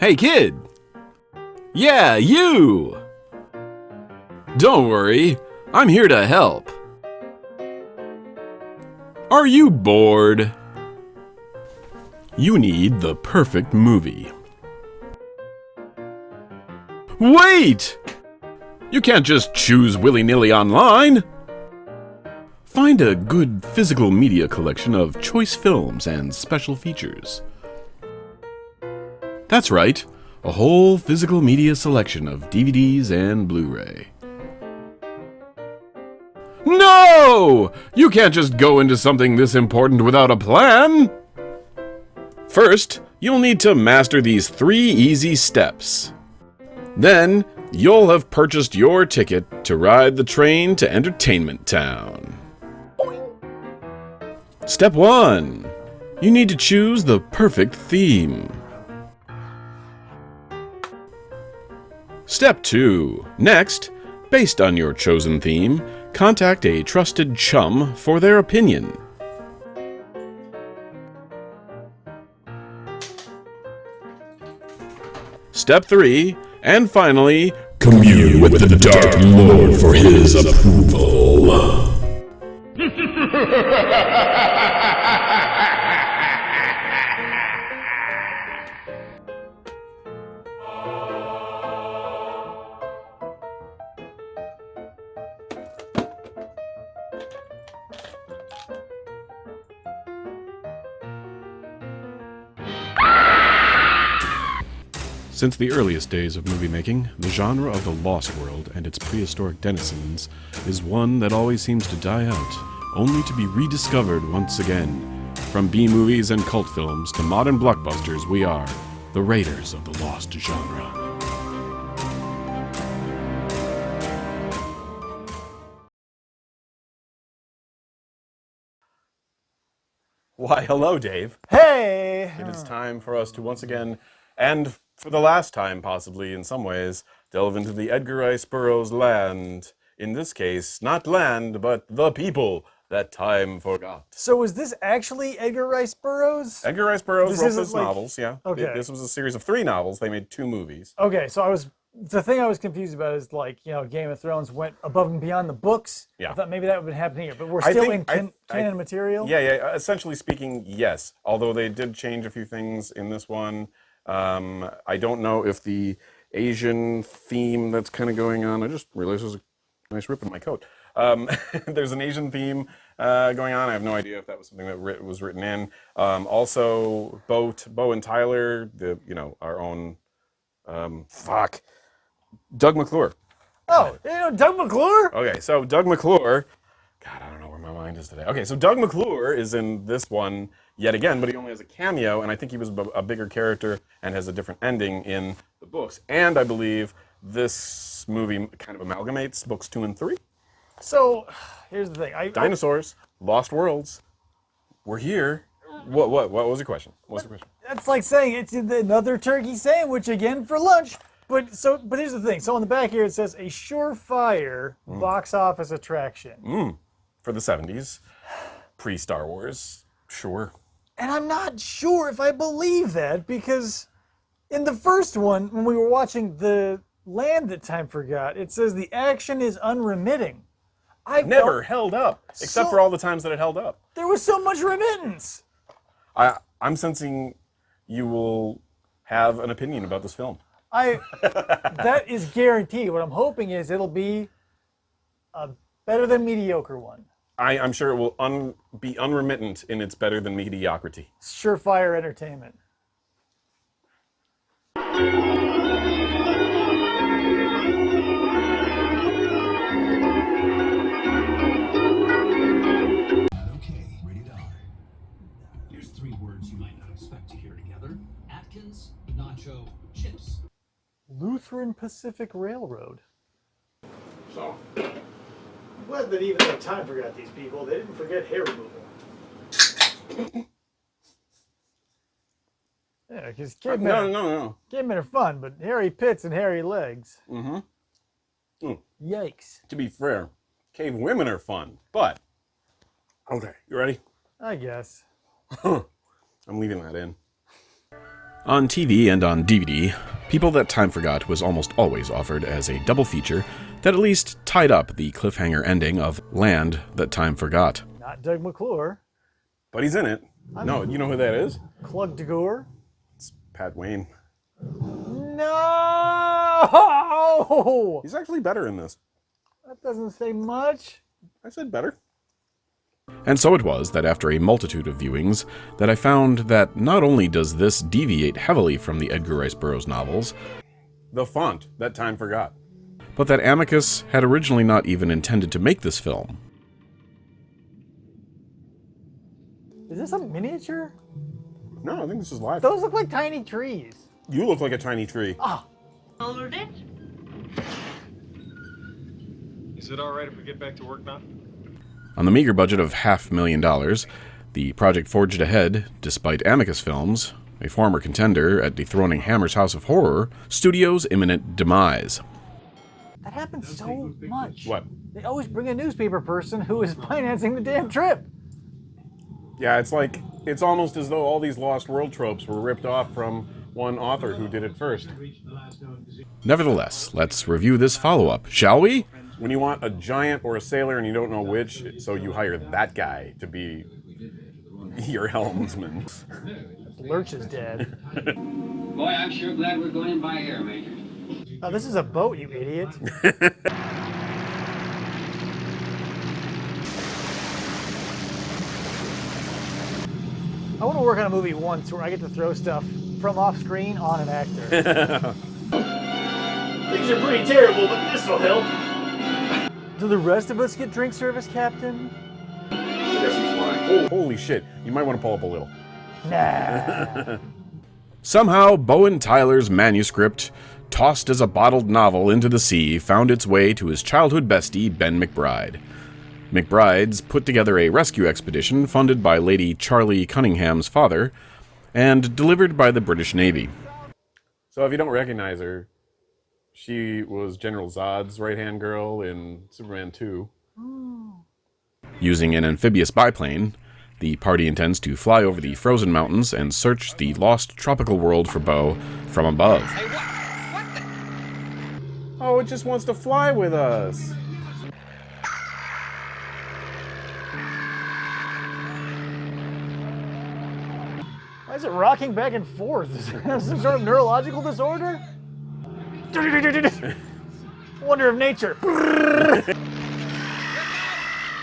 Hey kid! Yeah, you! Don't worry, I'm here to help. Are you bored? You need the perfect movie. Wait! You can't just choose willy-nilly online. Find a good physical media collection of choice films and special features. That's right, a whole physical media selection of DVDs and Blu-ray. No! You can't just go into something this important without a plan! First, you'll need to master these 3 easy steps. Then, you'll have purchased your ticket to ride the train to Entertainment Town. Step 1. You need to choose the perfect theme. Step 2. Next, based on your chosen theme, contact a trusted chum for their opinion. Step 3, and finally, commune with the Dark Lord for his approval. Since the earliest days of movie making, the genre of the Lost World and its prehistoric denizens is one that always seems to die out, only to be rediscovered once again. From B-movies and cult films to modern blockbusters, we are the raiders of the lost genre. Why, hello, Dave. Hey! It is time for us to once again, and for the last time possibly in some ways, delve into the Edgar Rice Burroughs land. In this case, not land, but the people that time forgot. So is this actually Edgar Rice Burroughs? Edgar Rice Burroughs wrote his like, novels, yeah. Okay. This was a series of 3 novels. They made 2 movies. Okay, so the thing I was confused about is like, Game of Thrones went above and beyond the books. Yeah. I thought maybe that would happen here, but we're still in canon material? Yeah, essentially speaking, yes. Although they did change a few things in this one. I don't know if the Asian theme that's kind of going on, I just realized there's a nice rip in my coat. There's an Asian theme going on. I have no idea if that was something that was written in. Also, Bo and Tyler, our own, Doug McClure. Oh, Doug McClure? Okay, so Doug McClure, God, I don't know where my mind is today. Okay, so Doug McClure is in this one yet again, but he only has a cameo, and I think he was a bigger character and has a different ending in the books. And I believe this movie kind of amalgamates books 2 and 3. So, here's the thing. Dinosaurs, Lost Worlds, we're here. What was your question? What's the question? That's like saying it's another turkey sandwich again for lunch. But here's the thing. So on the back here it says a surefire box office attraction. For the 70s, pre-Star Wars, sure. And I'm not sure if I believe that, because in the first one, when we were watching The Land That Time Forgot, it says the action is unremitting. Never held up, except for all the times that it held up. There was so much remittance. I'm sensing you will have an opinion about this film. That is guaranteed. What I'm hoping is it'll be a better than mediocre one. I'm sure it will be unremittent in its better than mediocrity. Surefire entertainment. Okay, rated R. Here's 3 words you might not expect to hear together. Atkins, nacho, chips. Lutheran Pacific Railroad. So, I'm glad that even though time forgot these people, they didn't forget hair removal. Yeah, because cavemen are fun, but hairy pits and hairy legs. Yikes. To be fair, cave women are fun, but okay, you ready? I guess. I'm leaving that in. On TV and on DVD, People That Time Forgot was almost always offered as a double feature that at least tied up the cliffhanger ending of Land That Time Forgot. Not Doug McClure. But he's in it. No, you know who that is? Clug de Gore. It's Pat Wayne. No! He's actually better in this. That doesn't say much. I said better. And so it was that after a multitude of viewings, that I found that not only does this deviate heavily from the Edgar Rice Burroughs novels, the font That Time Forgot, but that Amicus had originally not even intended to make this film. Is this a miniature? No, I think this is live. Those look like tiny trees. You look like a tiny tree. Ah. Hold it. Is it all right if we get back to work now? On the meager budget of $500,000, the project forged ahead, despite Amicus Films, a former contender at dethroning Hammer's House of Horror, Studio's imminent demise. That happens so much. What? They always bring a newspaper person who is financing the damn trip. Yeah, it's almost as though all these Lost World tropes were ripped off from one author who did it first. Nevertheless, let's review this follow-up, shall we? When you want a giant or a sailor and you don't know which, so you hire that guy to be your helmsman. Lurch is dead. Boy, I'm sure glad we're going by air, Major. Oh, this is a boat, you idiot. I want to work on a movie once where I get to throw stuff from off screen on an actor. Things are pretty terrible, but this will help. Do the rest of us get drink service, Captain? Yes, he's fine. Holy shit, you might want to pull up a little. Nah. Somehow, Bowen Tyler's manuscript, tossed as a bottled novel into the sea, found its way to his childhood bestie, Ben McBride. McBride's put together a rescue expedition funded by Lady Charlie Cunningham's father and delivered by the British Navy. So if you don't recognize her, she was General Zod's right-hand girl in Superman 2. Using an amphibious biplane, the party intends to fly over the frozen mountains and search the lost tropical world for Bo from above. Hey, what the? Oh, it just wants to fly with us. Why is it rocking back and forth? Does it have some sort of neurological disorder? Wonder of nature.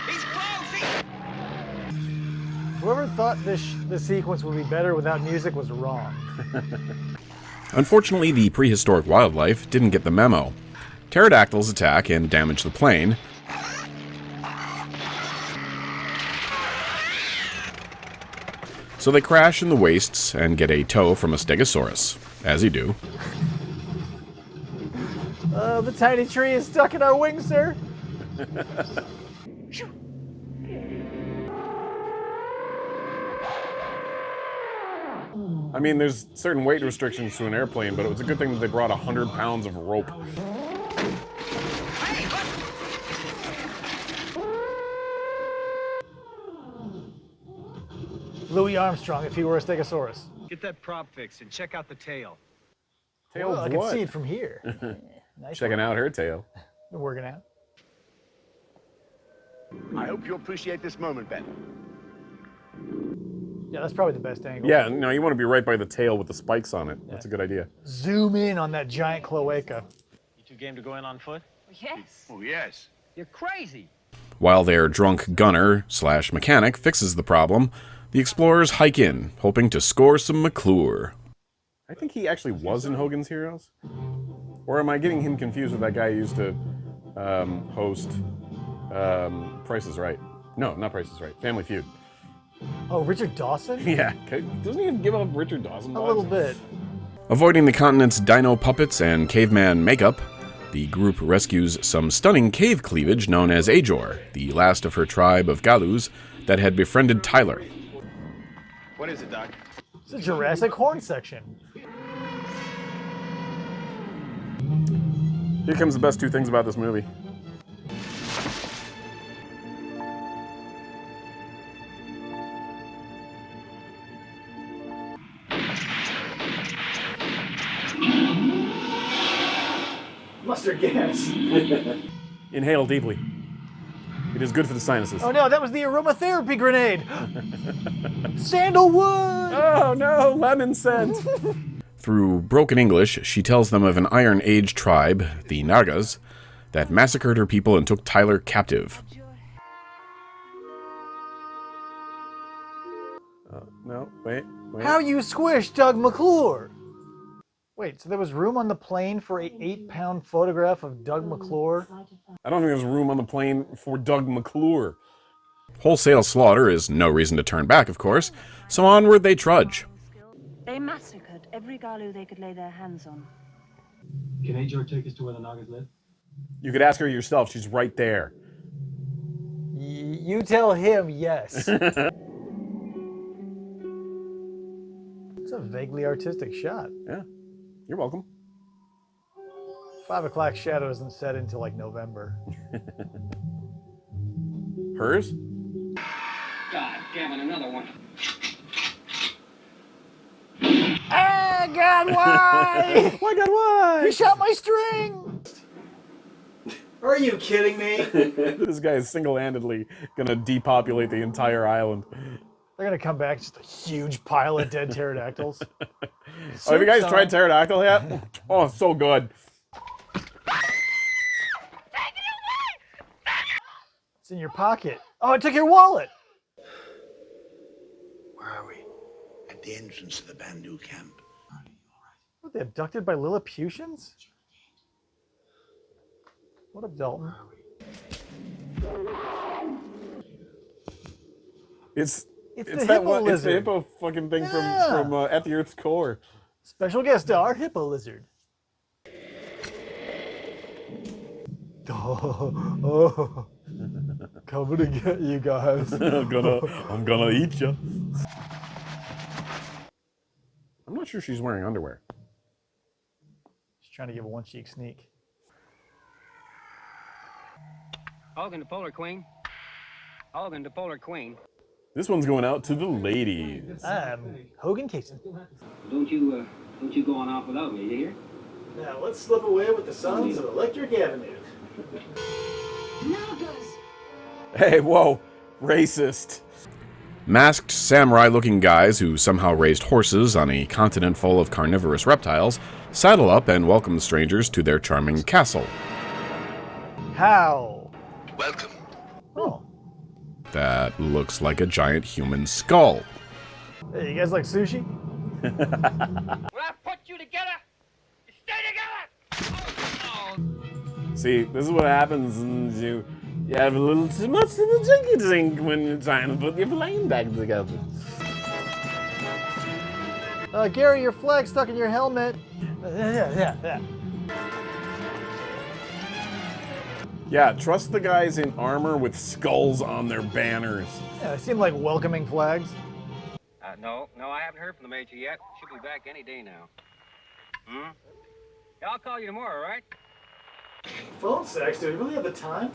He's close. Whoever thought this sequence would be better without music was wrong. Unfortunately, the prehistoric wildlife didn't get the memo. Pterodactyls attack and damage the plane. So they crash in the wastes and get a tow from a stegosaurus, as you do. The tiny tree is stuck in our wings, sir. I mean, there's certain weight restrictions to an airplane, but it was a good thing that they brought 100 pounds of rope. Hey, look. Louis Armstrong, if he were a stegosaurus. Get that prop fixed and check out the tail. Tail Well, of I can what? see it from here. Nice. Checking out her tail. Been working out. I hope you appreciate this moment, Ben. Yeah, that's probably the best angle. Yeah, no, you want to be right by the tail with the spikes on it. That's a good idea. Zoom in on that giant cloaca. You two game to go in on foot? Yes. Oh, yes. You're crazy. While their drunk gunner/mechanic fixes the problem, the explorers hike in, hoping to score some McClure. I think he actually was in Hogan's Heroes. Or am I getting him confused with that guy who used to host Price is Right? No, not Price is Right. Family Feud. Oh, Richard Dawson? Yeah, doesn't he give up Richard Dawson A vibes? little bit. Avoiding the continent's dino puppets and caveman makeup, the group rescues some stunning cave cleavage known as Ajor, the last of her tribe of Galus that had befriended Tyler. What is it, Doc? It's a Jurassic horn section. Here comes the best two things about this movie. Mustard gas. Inhale deeply. It is good for the sinuses. Oh no, that was the aromatherapy grenade. Sandalwood. Oh no, lemon scent. Through broken English, she tells them of an Iron Age tribe, the Nagas, that massacred her people and took Tyler captive. No, wait. How you squish Doug McClure? Wait, so there was room on the plane for a 8-pound photograph of Doug McClure? I don't think there's room on the plane for Doug McClure. Wholesale slaughter is no reason to turn back, of course, so onward they trudge. They massacred every Galu they could lay their hands on. Can Ajor take us to where the Nagas live? You could ask her yourself, she's right there. You tell him yes. It's a vaguely artistic shot. Yeah, you're welcome. 5 o'clock shadow isn't set until like November. Hers? God damn it, another one. Ah, God, why? Oh my God, why? You shot my string! Are you kidding me? This guy is single-handedly gonna depopulate the entire island. They're gonna come back, just a huge pile of dead pterodactyls. Oh, have you guys tried pterodactyl yet? Oh, it's so good. It's in your pocket. Oh, I took your wallet! Where are we? At the entrance to the Bandu camp. What, they abducted by Lilliputians? What up, Dalton? It's the that hippo one. It's the lizard. hippo fucking thing from At the Earth's Core. Special guest star, Hippo Lizard. Oh, coming to get you guys. I'm gonna eat you. I'm not sure she's wearing underwear. She's trying to give a one-cheek sneak. Hogan, the Polar Queen. Hogan, the Polar Queen. This one's going out to the ladies. Hogan Casey. Don't you go on off without me, you hear? Now let's slip away with the Sons of Electric Avenue. Hey, whoa, racist. Masked samurai-looking guys who somehow raised horses on a continent full of carnivorous reptiles saddle up and welcome the strangers to their charming castle. How? Welcome. Oh. That looks like a giant human skull. Hey, you guys like sushi? When I put you together, you stay together! See, this is what happens when you have a little too much of the drinky drink when you're trying to put your plane back together. Gary, your flag stuck in your helmet. Yeah. Yeah, trust the guys in armor with skulls on their banners. Yeah, they seem like welcoming flags. No, I haven't heard from the Major yet. She'll be back any day now. Yeah, I'll call you tomorrow, all right? Phone sex, do we really have the time?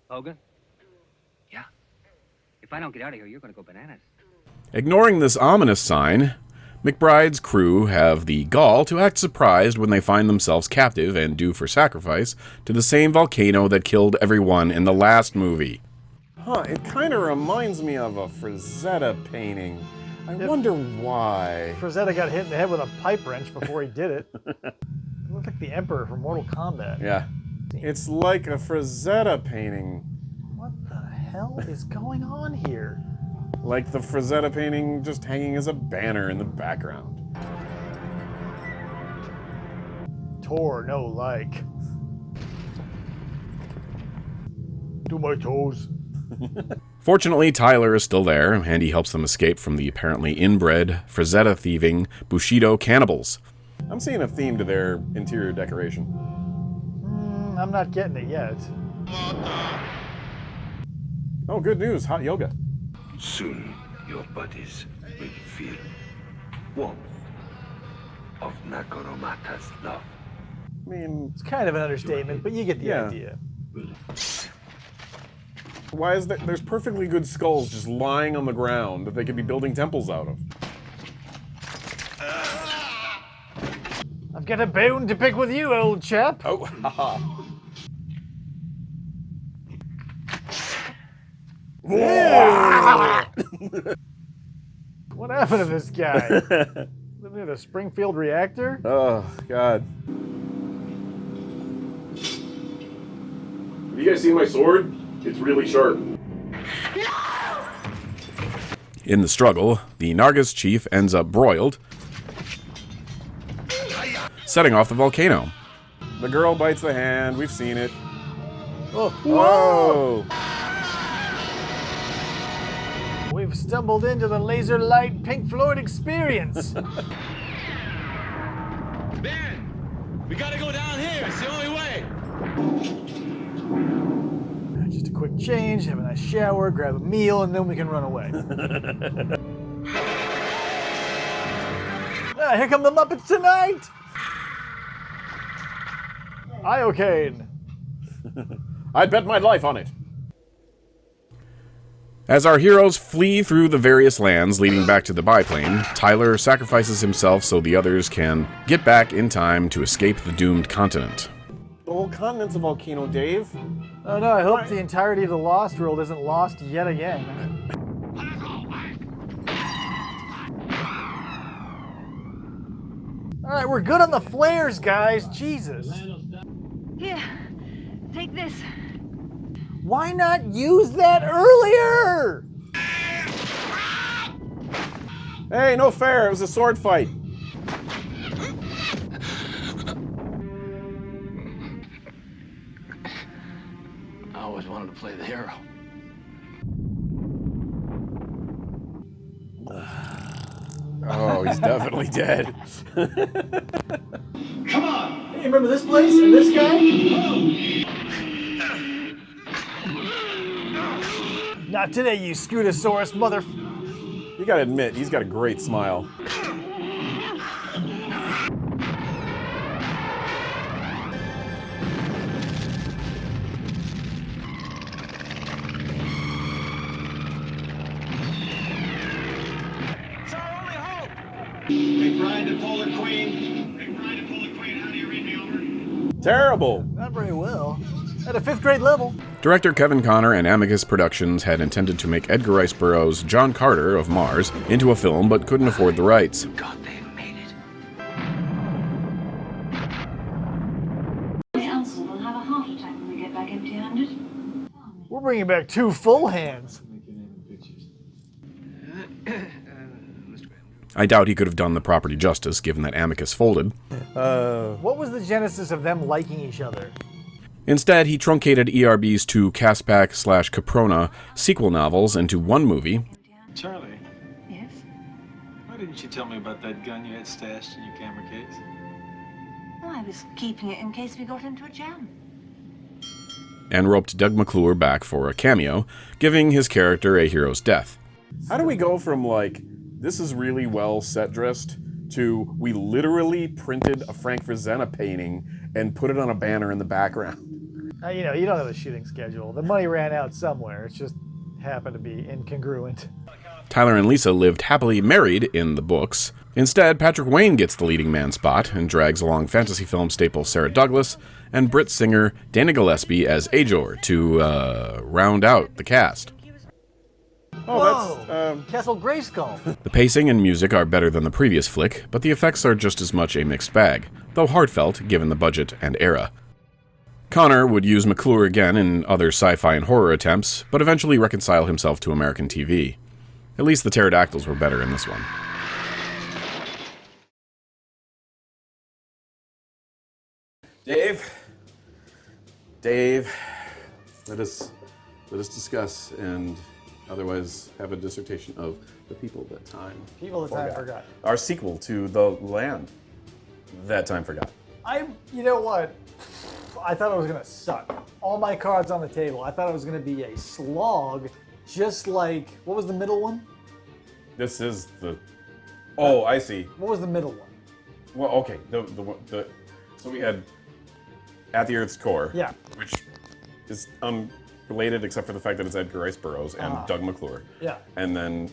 Hogan? Yeah. If I don't get out of here, you're gonna go bananas. Ignoring this ominous sign, McBride's crew have the gall to act surprised when they find themselves captive and due for sacrifice to the same volcano that killed everyone in the last movie. Huh, it kind of reminds me of a Frazetta painting. I wonder why. Frazetta got hit in the head with a pipe wrench before he did it. It looked like the Emperor from Mortal Kombat. Yeah. It's like a Frazetta painting. What the hell is going on here? Like the Frazetta painting just hanging as a banner in the background. Tor, no like. To my toes. Fortunately, Tyler is still there, and he helps them escape from the apparently inbred, Frazetta-thieving Bushido cannibals. I'm seeing a theme to their interior decoration. I'm not getting it yet. Oh, good news, hot yoga. Soon your bodies will feel warmth of Nakoromata's love. I mean, It's kind of an understatement, but you get the idea. why is there? There's perfectly good skulls just lying on the ground that they could be building temples out of. I've got a bone to pick with you, old chap. Oh, haha. What happened to this guy? Living in a Springfield reactor? Oh, God. Have you guys seen my sword? It's really sharp. In the struggle, the Nargis chief ends up broiled, setting off the volcano. The girl bites the hand. We've seen it. Oh, Whoa! We've stumbled into the laser light Pink Floyd experience. Ben, we gotta go down here. It's the only way. Just a quick change, have a nice shower, grab a meal, and then we can run away. Here come the Muppets tonight! Iocane. I'd bet my life on it. As our heroes flee through the various lands leading back to the biplane, Tyler sacrifices himself so the others can get back in time to escape the doomed continent. The whole continent's a volcano, Dave. Oh no, I hope the entirety of the Lost World isn't lost yet again. Alright, we're good on the flares, guys. Jesus. Here, take this. Why not use that earlier? Hey, no fair. It was a sword fight. I always wanted to play the hero. Oh, he's definitely dead. Come on. Hey, remember this place and this guy? Not today, you Scootosaurus mother... You gotta admit, he's got a great smile. Hey, Brian to Polar Queen. Hey, Brian to Polar Queen, how do you read me over? Terrible. Not very well. At a 5th grade level. Director Kevin Connor and Amicus Productions had intended to make Edgar Rice Burroughs' John Carter of Mars into a film, but couldn't afford the rights. God, they made it. Elsa will have a heart attack when we get back empty-handed. We're bringing back 2 full hands. I doubt he could have done the property justice, given that Amicus folded. What was the genesis of them liking each other? Instead, he truncated ERB's 2 Caspak/Caprona sequel novels into one movie, Charlie, Yes? why didn't you tell me about that gun you had stashed in your camera case? Oh, I was keeping it in case we got into a jam. and roped Doug McClure back for a cameo, giving his character a hero's death. How do we go from, like, this is really well set-dressed, to we literally printed a Frank Frazetta painting and put it on a banner in the background? You know, you don't have a shooting schedule. The money ran out somewhere. It's just happened to be incongruent. Tyler and Lisa lived happily married in the books. Instead, Patrick Wayne gets the leading man spot and drags along fantasy film staple Sarah Douglas and Brit singer Dana Gillespie as Ajor to round out the cast. Oh, that's Castle Grayskull. The pacing and music are better than the previous flick, but the effects are just as much a mixed bag, though heartfelt given the budget and era. Connor would use McClure again in other sci-fi and horror attempts, but eventually reconcile himself to American TV. At least the pterodactyls were better in this one. Dave, let us discuss and otherwise have a dissertation of the people that time forgot. Our sequel to The Land that time forgot. You know what? I thought it was gonna suck. All my cards on the table. I thought it was gonna be a slog, just like, what was the middle one? This is the. Oh, I see. What was the middle one? Well, okay. So we had At the Earth's Core. Yeah. Which is unrelated except for the fact that it's Edgar Rice Burroughs and Doug McClure. Yeah. And then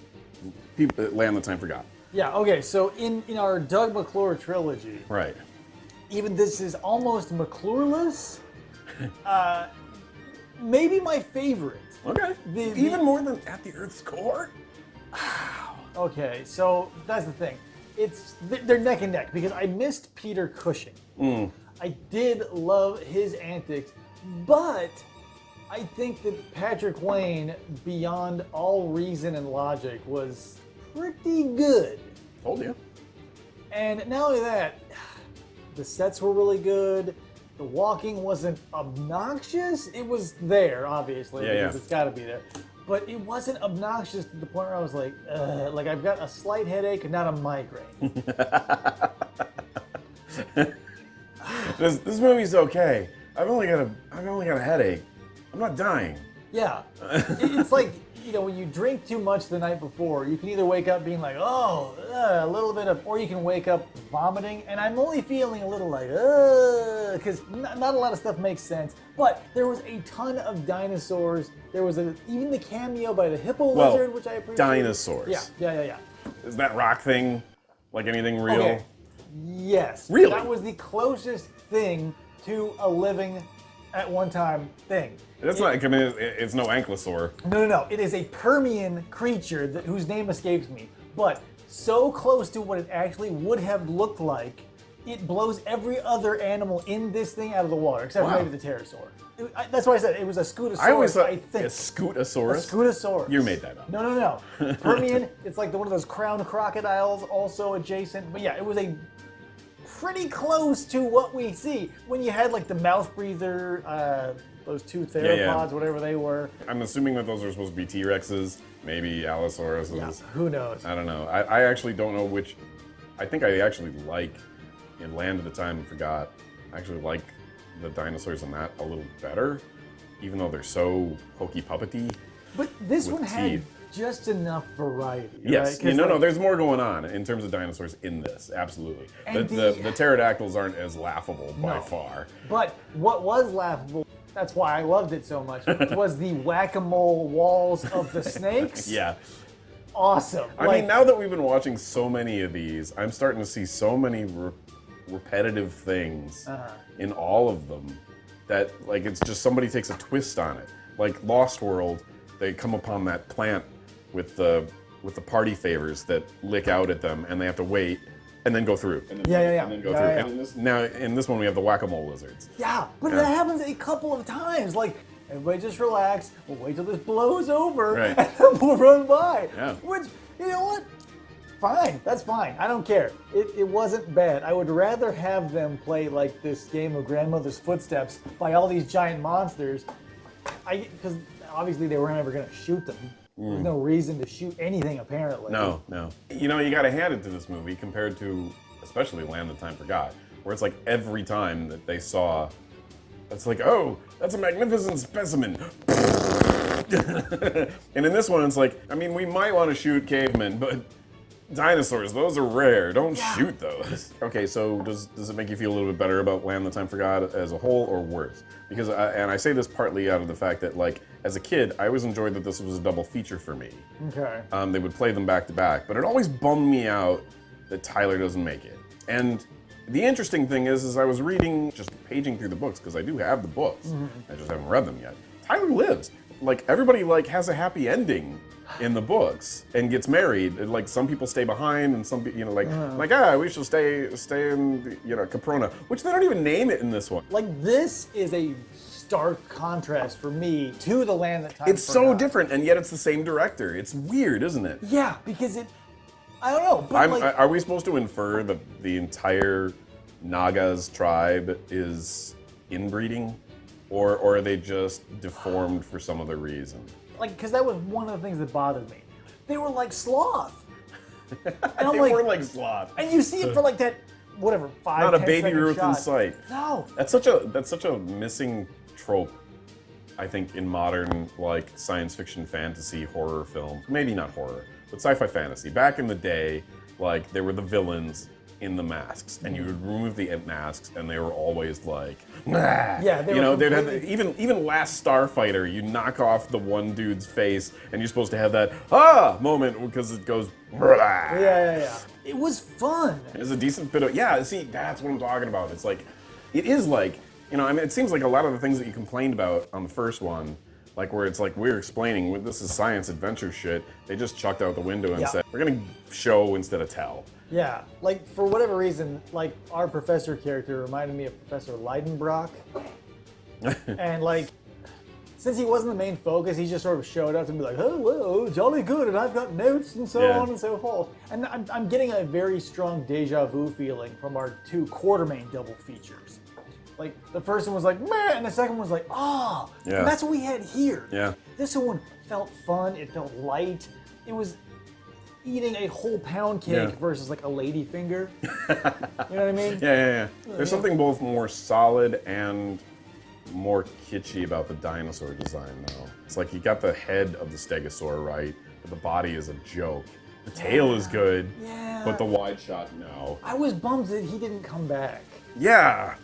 Land That Time Forgot. Yeah. Okay. So in our Doug McClure trilogy, Right. even this is almost McClure-less. Maybe my favorite. Okay. Even more than At the Earth's Core? Okay, so that's the thing. They're neck and neck because I missed Peter Cushing. I did love his antics, but I think that Patrick Wayne, beyond all reason and logic, was pretty good. Told you. And not only that, the sets were really good. The walking wasn't obnoxious. It was there, obviously, because it's got to be there. But it wasn't obnoxious to the point where I was like I've got a slight headache and not a migraine. This movie's okay. I've only got a headache. I'm not dying. Yeah, it's like, when you drink too much the night before, you can either wake up being like, a little bit of, or you can wake up vomiting, and I'm only feeling a little like, because not a lot of stuff makes sense. But there was a ton of dinosaurs. There was even the cameo by the hippo lizard, which I appreciate. Dinosaurs. Yeah. Is that rock thing like anything real? Okay. Yes. Really? That was the closest thing to a living at one time thing. It's no ankylosaur. No. It is a Permian creature whose name escapes me, but so close to what it actually would have looked like, it blows every other animal in this thing out of the water, except for maybe the pterosaur. That's why I said it was a scutosaurus, I always thought I think. A scutosaurus? A scutosaurus. You made that up. No. Permian, it's like one of those crowned crocodiles, also adjacent. But yeah, it was a pretty close to what we see when you had like the mouth breather, those two theropods, whatever they were. I'm assuming that those are supposed to be T-Rexes, maybe Allosauruses. Yeah, who knows? I don't know. I actually don't know which. I think I actually like in Land of the Time and Forgot. I actually like the dinosaurs in that a little better, even though they're so hokey puppety. But this one had just enough variety. Yes, right? no, there's more going on in terms of dinosaurs in this, absolutely. The pterodactyls aren't as laughable by far. But what was laughable, that's why I loved it so much, was the whack-a-mole walls of the snakes. Yeah. Awesome. I mean, now that we've been watching so many of these, I'm starting to see so many repetitive things in all of them that, like, it's just somebody takes a twist on it. Like Lost World, they come upon that plant with the party favors that lick out at them, and they have to wait and then go through. And then go through. And now in this one we have the Whac-a-mole lizards. Yeah, but that happens a couple of times. Like, everybody just relax. We'll wait till this blows over, and then we'll run by. Yeah. Which, you know what? Fine, that's fine. I don't care. It wasn't bad. I would rather have them play like this game of Grandmother's Footsteps by all these giant monsters. Because obviously they weren't ever going to shoot them. There's no reason to shoot anything, apparently. No. You know, you got to hand it to this movie compared to, especially Land of Time Forgot, where it's like every time that they saw, it's like, oh, that's a magnificent specimen. And in this one, it's like, I mean, we might want to shoot cavemen, but dinosaurs, those are rare. Don't shoot those. Okay, so does it make you feel a little bit better about Land of Time Forgot as a whole, or worse? Because, and I say this partly out of the fact that, like, as a kid, I always enjoyed that this was a double feature for me. Okay. They would play them back to back, but it always bummed me out that Tyler doesn't make it. And the interesting thing is I was reading, just paging through the books, because I do have the books. I just haven't read them yet. Tyler lives. Like, everybody, like, has a happy ending in the books and gets married. And, like, some people stay behind, and some, you know, like, we should stay in, you know, Caprona, which they don't even name it in this one. Like, this is a stark contrast for me to the Land That Time It's Forgot. so different, and yet it's the same director. It's weird, isn't it? Yeah, because I don't know, but are we supposed to infer that the entire Naga's tribe is inbreeding? Or are they just deformed for some other reason? Like, because that was one of the things that bothered me. They were like sloth. And I'm They were like sloth. And you see it for like that, whatever, 5, Not a 10 baby second Ruth shot. in sight. No. That's such a missing trope, I think, in modern, like, science fiction, fantasy, horror films. Maybe not horror, but sci-fi fantasy. Back in the day, like, there were the villains in the masks, and you would remove the masks, and they were always like, nah. Yeah, they you know, were they'd have completely- even Last Starfighter. You knock off the one dude's face, and you're supposed to have that moment because it goes. Yeah. It was fun. There's a decent bit of, yeah, see, that's what I'm talking about. It's like, it is like, you know, I mean, it seems like a lot of the things that you complained about on the first one, like where it's like we're explaining, this is science adventure shit, they just chucked out the window and said, we're gonna show instead of tell. Yeah, like for whatever reason, like our professor character reminded me of Professor Lindblad. And like, since he wasn't the main focus, he just sort of showed up and be like, hello, jolly good, and I've got notes and so on and so forth. And I'm getting a very strong deja vu feeling from our 2 Quartermain double features. Like, the first one was like, meh, and the second one was like, oh, and that's what we had here. Yeah. This one felt fun, it felt light. It was eating a whole pound cake versus like a lady finger. You know what I mean? Yeah. There's something both more solid and more kitschy about the dinosaur design, though. It's like you got the head of the stegosaur right, but the body is a joke. The tail is good, but the wide shot, no. I was bummed that he didn't come back. Yeah.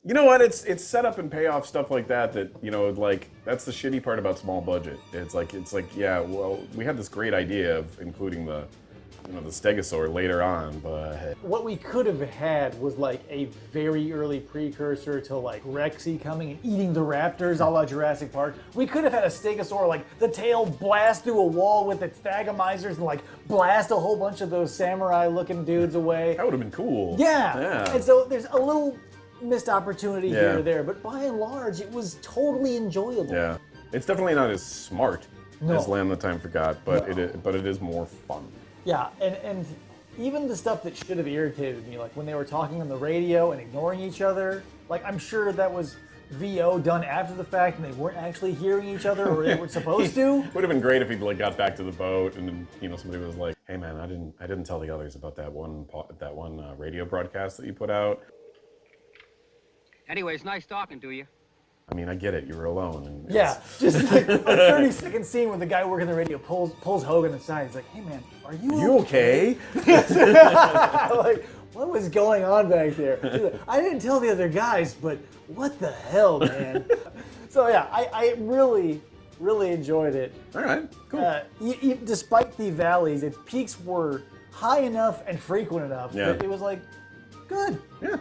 You know what? It's set up and payoff stuff like that, you know, like, that's the shitty part about small budget. It's like, yeah, well, we had this great idea of including the, you know, the stegosaur later on, but... What we could have had was like a very early precursor to like Rexy coming and eating the raptors a la Jurassic Park. We could have had a stegosaur, like the tail blast through a wall with its thagomizers and like blast a whole bunch of those samurai looking dudes away. That would have been cool. Yeah. And so there's a little missed opportunity here or there, but by and large, it was totally enjoyable. Yeah. It's definitely not as smart as Land the Time Forgot, but it is more fun. Yeah, and even the stuff that should have irritated me, like when they were talking on the radio and ignoring each other, like I'm sure that was VO done after the fact and they weren't actually hearing each other or they were supposed to. Would have been great if he like got back to the boat and then, you know, somebody was like, "Hey man, I didn't tell the others about that one radio broadcast that you put out." Anyway, it's nice talking to you. I mean, I get it. You were alone. And just like a 30-second scene where the guy working the radio pulls Hogan aside. He's like, "Hey man, are you okay?" Like, what was going on back there? He's like, I didn't tell the other guys, but what the hell, man? So yeah, I really enjoyed it. All right, cool. Despite the valleys, its peaks were high enough and frequent enough that it was like, good. Yeah.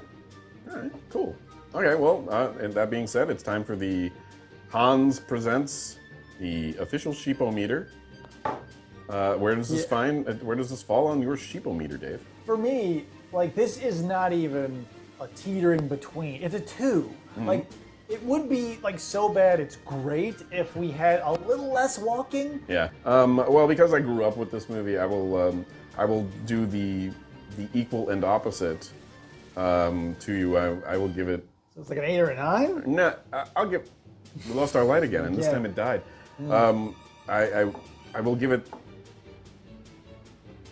All right, cool. Okay, well, and that being said, it's time for the Hans Presents, the official sheepometer. Where does this fall on your sheepometer, Dave? For me, like, this is not even a teetering between. It's a 2. Like, it would be like so bad it's great if we had a little less walking. Yeah. Well, because I grew up with this movie, I will do the equal and opposite to you. I will give it. So it's like an 8 or a 9? No, I'll give. We lost our light again, and this time it died. I will give it.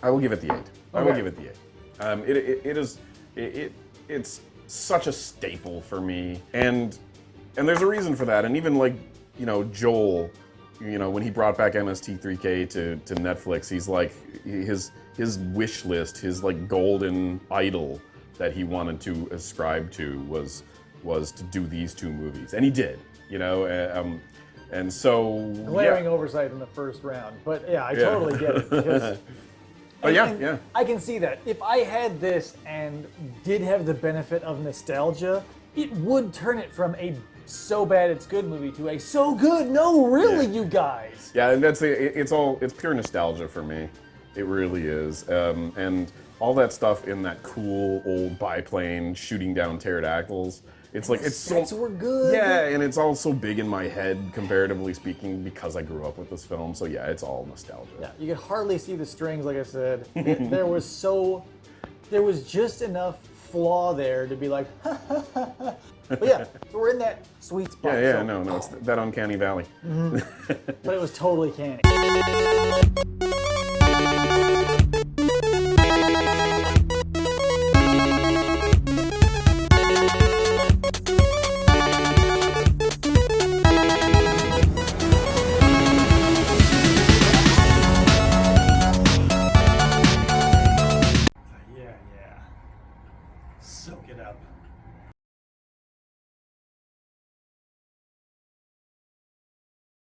I will give it the 8. Okay. I will give it the 8. It's such a staple for me, and there's a reason for that. And even like, you know, Joel, you know, when he brought back MST3K to Netflix, he's like his wish list, his like golden idol that he wanted to ascribe to was to do these 2 movies, and he did. You know, and so glaring oversight in the first round, but yeah, I totally get it. Because, yeah. I can see that. If I had this and did have the benefit of nostalgia, it would turn it from a so bad it's good movie to a so good, no, really, you guys. Yeah, and it's pure nostalgia for me. It really is. And all that stuff in that cool old biplane shooting down pterodactyls. It's like sets were good. Yeah, and it's all so big in my head, comparatively speaking, because I grew up with this film. So yeah, it's all nostalgia. Yeah, you could hardly see the strings, like I said. There was just enough flaw there to be like, but yeah, so we're in that sweet spot. Yeah, no, it's that uncanny valley. But it was totally canny.